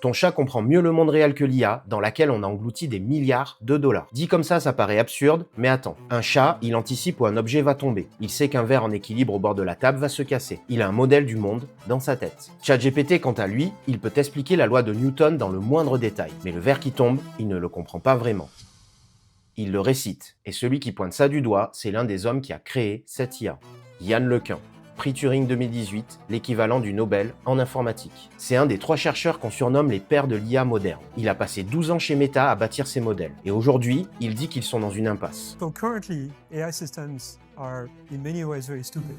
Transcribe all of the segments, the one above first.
Ton chat comprend mieux le monde réel que l'IA, dans laquelle on a englouti des milliards de dollars. Dit comme ça paraît absurde, mais attends. Un chat, il anticipe où un objet va tomber. Il sait qu'un verre en équilibre au bord de la table va se casser. Il a un modèle du monde dans sa tête. ChatGPT, quant à lui, il peut expliquer la loi de Newton dans le moindre détail. Mais le verre qui tombe, il ne le comprend pas vraiment. Il le récite. Et celui qui pointe ça du doigt, c'est l'un des hommes qui a créé cette IA. Yann LeCun. Prix Turing 2018, l'équivalent du Nobel en informatique. C'est un des 3 chercheurs qu'on surnomme les pères de l'IA moderne. Il a passé 12 ans chez Meta à bâtir ses modèles. Et aujourd'hui, il dit qu'ils sont dans une impasse. So currently, AI systems are in many ways very stupid.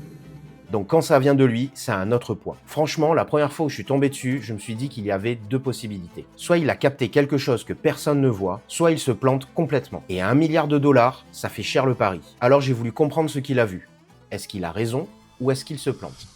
Donc quand ça vient de lui, ça a un autre poids. Franchement, la première fois où je suis tombé dessus, je me suis dit qu'il y avait 2 possibilités. Soit il a capté quelque chose que personne ne voit, soit il se plante complètement. Et à 1 milliard de dollars, ça fait cher le pari. Alors j'ai voulu comprendre ce qu'il a vu. Est-ce qu'il a raison ou est-ce qu'il se plante?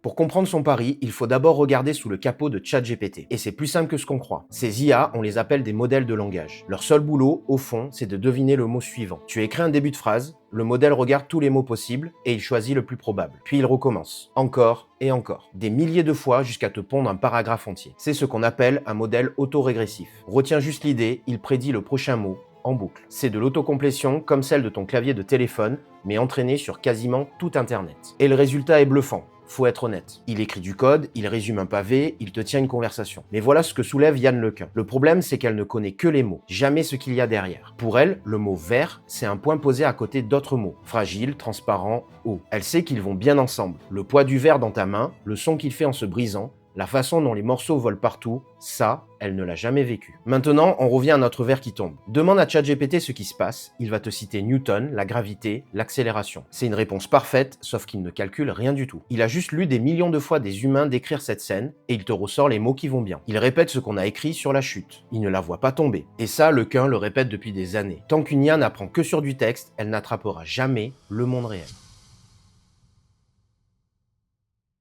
Pour comprendre son pari, il faut d'abord regarder sous le capot de ChatGPT. Et c'est plus simple que ce qu'on croit. Ces IA, on les appelle des modèles de langage. Leur seul boulot, au fond, c'est de deviner le mot suivant. Tu écris un début de phrase, le modèle regarde tous les mots possibles et il choisit le plus probable. Puis il recommence. Encore et encore. Des milliers de fois jusqu'à te pondre un paragraphe entier. C'est ce qu'on appelle un modèle autorégressif. Retiens juste l'idée, il prédit le prochain mot en boucle. C'est de l'autocomplétion comme celle de ton clavier de téléphone, mais entraîné sur quasiment tout Internet. Et le résultat est bluffant. Faut être honnête. Il écrit du code, il résume un pavé, il te tient une conversation. Mais voilà ce que soulève Yann LeCun. Le problème, c'est qu'elle ne connaît que les mots, jamais ce qu'il y a derrière. Pour elle, le mot vert, c'est un point posé à côté d'autres mots. Fragile, transparent, haut. Elle sait qu'ils vont bien ensemble. Le poids du verre dans ta main, le son qu'il fait en se brisant, la façon dont les morceaux volent partout, ça, elle ne l'a jamais vécu. Maintenant, on revient à notre verre qui tombe. Demande à ChatGPT ce qui se passe, il va te citer Newton, la gravité, l'accélération. C'est une réponse parfaite, sauf qu'il ne calcule rien du tout. Il a juste lu des millions de fois des humains décrire cette scène, et il te ressort les mots qui vont bien. Il répète ce qu'on a écrit sur la chute. Il ne la voit pas tomber. Et ça, LeCun le répète depuis des années. Tant qu'une IA n'apprend que sur du texte, elle n'attrapera jamais le monde réel.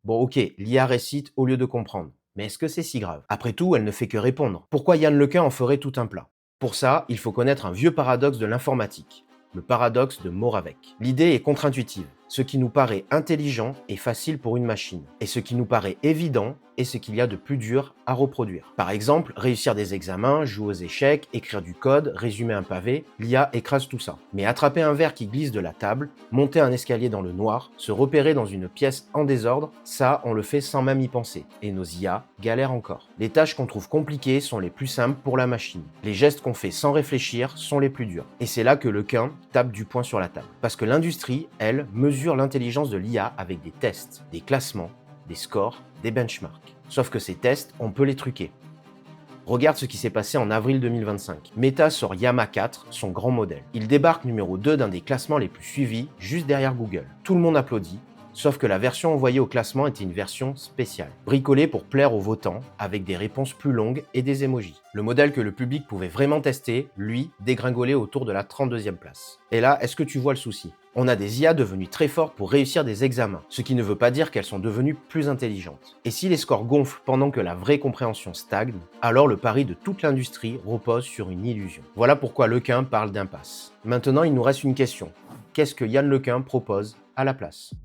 Bon ok, l'IA récite au lieu de comprendre. Mais est-ce que c'est si grave? Après tout, elle ne fait que répondre. Pourquoi Yann LeCun en ferait tout un plat? Pour ça, il faut connaître un vieux paradoxe de l'informatique, le paradoxe de Moravec. L'idée est contre-intuitive. Ce qui nous paraît intelligent est facile pour une machine. Et ce qui nous paraît évident est ce qu'il y a de plus dur à reproduire. Par exemple, réussir des examens, jouer aux échecs, écrire du code, résumer un pavé, l'IA écrase tout ça. Mais attraper un verre qui glisse de la table, monter un escalier dans le noir, se repérer dans une pièce en désordre, ça, on le fait sans même y penser. Et nos IA galèrent encore. Les tâches qu'on trouve compliquées sont les plus simples pour la machine. Les gestes qu'on fait sans réfléchir sont les plus durs. Et c'est là que LeCun tape du poing sur la table. Parce que l'industrie, elle, mesure l'intelligence de l'IA avec des tests, des classements, des scores, des benchmarks. Sauf que ces tests, on peut les truquer. Regarde ce qui s'est passé en avril 2025. Meta sort Llama 4, son grand modèle. Il débarque numéro 2 d'un des classements les plus suivis, juste derrière Google. Tout le monde applaudit, sauf que la version envoyée au classement était une version spéciale, bricolée pour plaire aux votants, avec des réponses plus longues et des emojis. Le modèle que le public pouvait vraiment tester, lui, dégringolait autour de la 32e place. Et là, est-ce que tu vois le souci? On a des IA devenues très fortes pour réussir des examens, ce qui ne veut pas dire qu'elles sont devenues plus intelligentes. Et si les scores gonflent pendant que la vraie compréhension stagne, alors le pari de toute l'industrie repose sur une illusion. Voilà pourquoi LeCun parle d'impasse. Maintenant, il nous reste une question. Qu'est-ce que Yann LeCun propose à la place?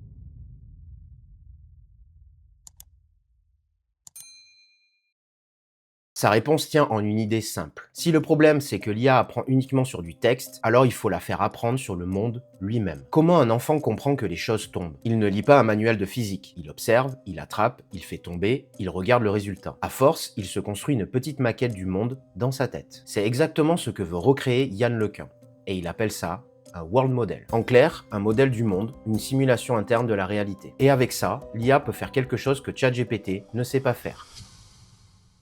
Sa réponse tient en une idée simple. Si le problème c'est que l'IA apprend uniquement sur du texte, alors il faut la faire apprendre sur le monde lui-même. Comment un enfant comprend que les choses tombent? Il ne lit pas un manuel de physique. Il observe, il attrape, il fait tomber, il regarde le résultat. À force, il se construit une petite maquette du monde dans sa tête. C'est exactement ce que veut recréer Yann LeCun. Et il appelle ça un world model. En clair, un modèle du monde, une simulation interne de la réalité. Et avec ça, l'IA peut faire quelque chose que ChatGPT ne sait pas faire.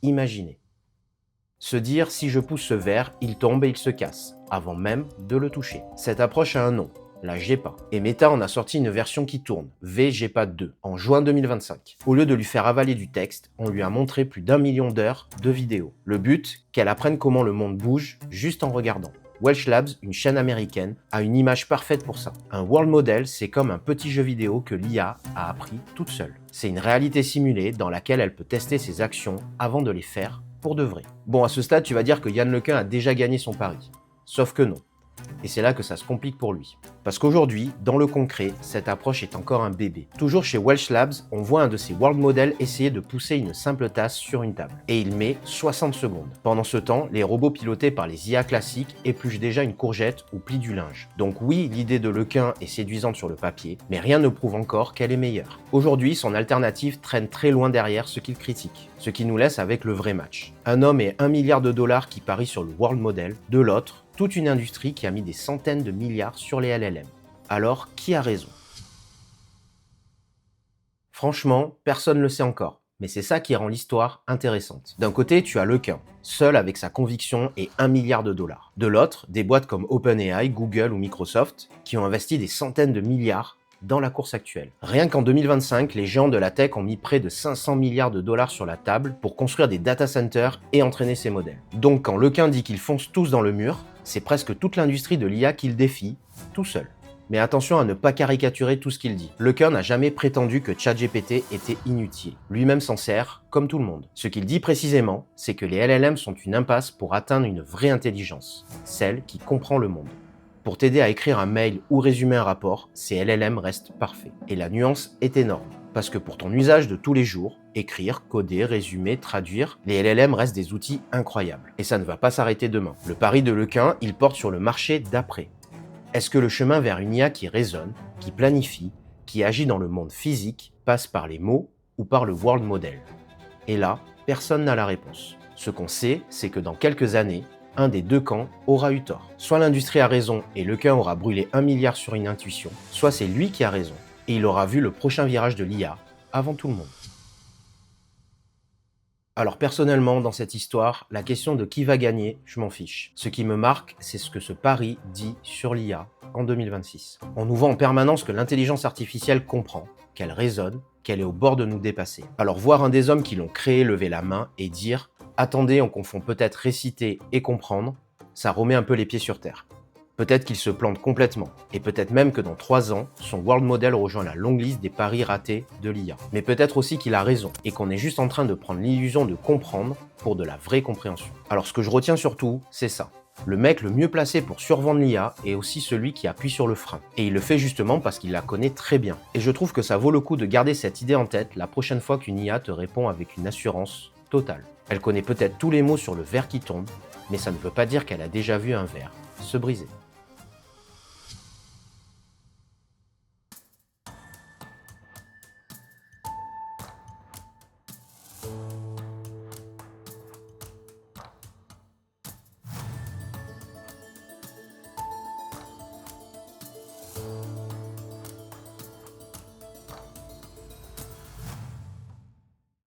Imaginez. Se dire si je pousse ce verre, il tombe et il se casse, avant même de le toucher. Cette approche a un nom, la GEPA. Et Meta en a sorti une version qui tourne, VGEPA 2, en juin 2025. Au lieu de lui faire avaler du texte, on lui a montré plus d'1 million d'heures de vidéos. Le but, qu'elle apprenne comment le monde bouge juste en regardant. Welch Labs, une chaîne américaine, a une image parfaite pour ça. Un world model, c'est comme un petit jeu vidéo que l'IA a appris toute seule. C'est une réalité simulée dans laquelle elle peut tester ses actions avant de les faire pour de vrai. Bon, à ce stade, tu vas dire que Yann LeCun a déjà gagné son pari. Sauf que non. Et c'est là que ça se complique pour lui. Parce qu'aujourd'hui, dans le concret, cette approche est encore un bébé. Toujours chez Welch Labs, on voit un de ces world models essayer de pousser une simple tasse sur une table. Et il met 60 secondes. Pendant ce temps, les robots pilotés par les IA classiques épluchent déjà une courgette ou plient du linge. Donc oui, l'idée de Lequin est séduisante sur le papier, mais rien ne prouve encore qu'elle est meilleure. Aujourd'hui, son alternative traîne très loin derrière ce qu'il critique. Ce qui nous laisse avec le vrai match. Un homme et 1 milliard de dollars qui parient sur le world model, de l'autre, toute une industrie qui a mis des centaines de milliards sur les LLM. Alors, qui a raison? Franchement, personne ne le sait encore, mais c'est ça qui rend l'histoire intéressante. D'un côté, tu as Lequin, seul avec sa conviction et 1 milliard de dollars. De l'autre, des boîtes comme OpenAI, Google ou Microsoft qui ont investi des centaines de milliards dans la course actuelle. Rien qu'en 2025, les géants de la tech ont mis près de 500 milliards de dollars sur la table pour construire des data centers et entraîner ces modèles. Donc quand Lequin dit qu'ils foncent tous dans le mur, c'est presque toute l'industrie de l'IA qu'il défie, tout seul. Mais attention à ne pas caricaturer tout ce qu'il dit. Lequin n'a jamais prétendu que ChatGPT était inutile. Lui-même s'en sert, comme tout le monde. Ce qu'il dit précisément, c'est que les LLM sont une impasse pour atteindre une vraie intelligence, celle qui comprend le monde. Pour t'aider à écrire un mail ou résumer un rapport, ces LLM restent parfaits. Et la nuance est énorme. Parce que pour ton usage de tous les jours, écrire, coder, résumer, traduire, les LLM restent des outils incroyables. Et ça ne va pas s'arrêter demain. Le pari de Lequin, il porte sur le marché d'après. Est-ce que le chemin vers une IA qui raisonne, qui planifie, qui agit dans le monde physique, passe par les mots ou par le world model? Et là, personne n'a la réponse. Ce qu'on sait, c'est que dans quelques années, un des deux camps aura eu tort. Soit l'industrie a raison et Lequin aura brûlé 1 milliard sur une intuition, soit c'est lui qui a raison et il aura vu le prochain virage de l'IA avant tout le monde. Alors personnellement, dans cette histoire, la question de qui va gagner, je m'en fiche. Ce qui me marque, c'est ce que ce pari dit sur l'IA en 2026. On nous vend en permanence que l'intelligence artificielle comprend, qu'elle raisonne, qu'elle est au bord de nous dépasser. Alors voir un des hommes qui l'ont créé lever la main et dire « Attendez, on confond peut-être réciter et comprendre », ça remet un peu les pieds sur terre. Peut-être qu'il se plante complètement, et peut-être même que dans 3 ans, son world model rejoint la longue liste des paris ratés de l'IA. Mais peut-être aussi qu'il a raison, et qu'on est juste en train de prendre l'illusion de comprendre pour de la vraie compréhension. Alors ce que je retiens surtout, c'est ça. Le mec le mieux placé pour survendre l'IA est aussi celui qui appuie sur le frein. Et il le fait justement parce qu'il la connaît très bien. Et je trouve que ça vaut le coup de garder cette idée en tête la prochaine fois qu'une IA te répond avec une assurance totale. Elle connaît peut-être tous les mots sur le verre qui tombe, mais ça ne veut pas dire qu'elle a déjà vu un verre se briser.